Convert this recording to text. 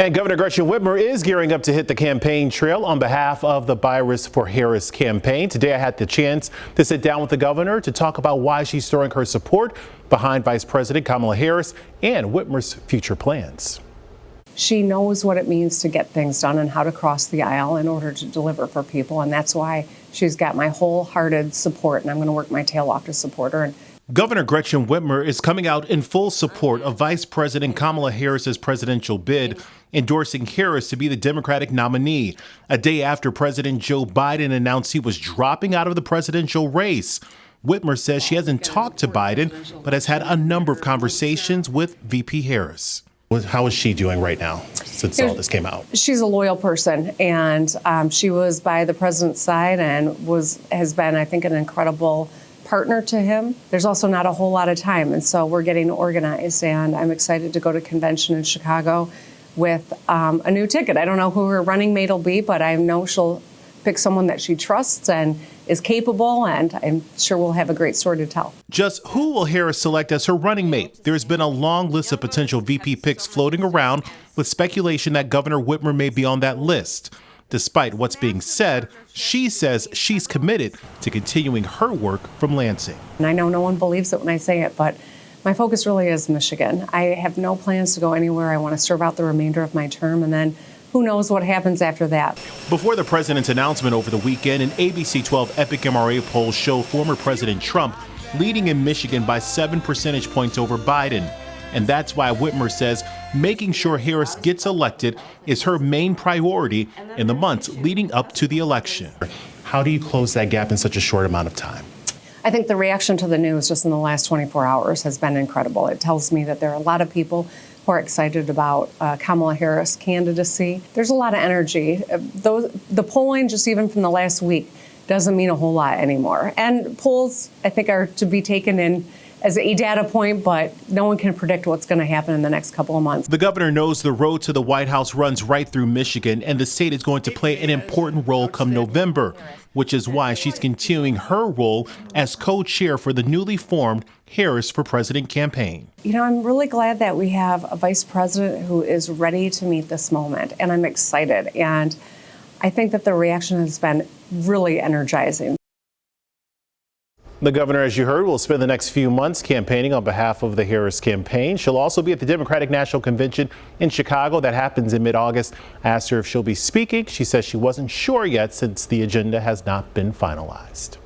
And Governor Gretchen Whitmer is gearing up to hit the campaign trail on behalf of the Virus for Harris campaign. Today I had the chance to sit down with the governor to talk about why she's throwing her support behind Vice President Kamala Harris and Whitmer's future plans. She knows what it means to get things done and how to cross the aisle in order to deliver for people. And that's why she's got my wholehearted support. And I'm going to work my tail off to support her. Governor Gretchen Whitmer is coming out in full support of Vice President Kamala Harris's presidential bid, endorsing Harris to be the Democratic nominee, a day after President Joe Biden announced he was dropping out of the presidential race. Whitmer says she hasn't talked to Biden, but has had a number of conversations with VP Harris. How is she doing right now since all this came out? She's a loyal person, and she was by the president's side and has been, I think, an incredible partner to him. There's also not a whole lot of time, and so we're getting organized, and I'm excited to go to convention in Chicago with a new ticket. I don't know who her running mate will be, but I know she'll pick someone that she trusts and is capable, and I'm sure we'll have a great story to tell. Just who will Harris select as her running mate? There's been a long list of potential VP picks floating around, with speculation that Governor Whitmer may be on that list. Despite what's being said, she says she's committed to continuing her work from Lansing. And I know no one believes it when I say it, but my focus really is Michigan. I have no plans to go anywhere. I want to serve out the remainder of my term, and then who knows what happens after that. Before the president's announcement over the weekend, an ABC 12 Epic MRA poll showed former President Trump leading in Michigan by 7 percentage points over Biden. And that's why Whitmer says making sure Harris gets elected is her main priority in the months leading up to the election. How do you close that gap in such a short amount of time? I think the reaction to the news just in the last 24 hours has been incredible. It tells me that there are a lot of people who are excited about Kamala Harris' candidacy. There's a lot of energy. The polling, just even from the last week, doesn't mean a whole lot anymore. And polls, I think, are to be taken in as a data point, but no one can predict what's going to happen in the next couple of months. The governor knows the road to the White House runs right through Michigan, and the state is going to play an important role come November, which is why she's continuing her role as co-chair for the newly formed Harris for President campaign. You know, I'm really glad that we have a vice president who is ready to meet this moment, and I'm excited. And I think that the reaction has been really energizing. The governor, as you heard, will spend the next few months campaigning on behalf of the Harris campaign. She'll also be at the Democratic National Convention in Chicago. That happens in mid-August. I asked her if she'll be speaking. She says she wasn't sure yet since the agenda has not been finalized.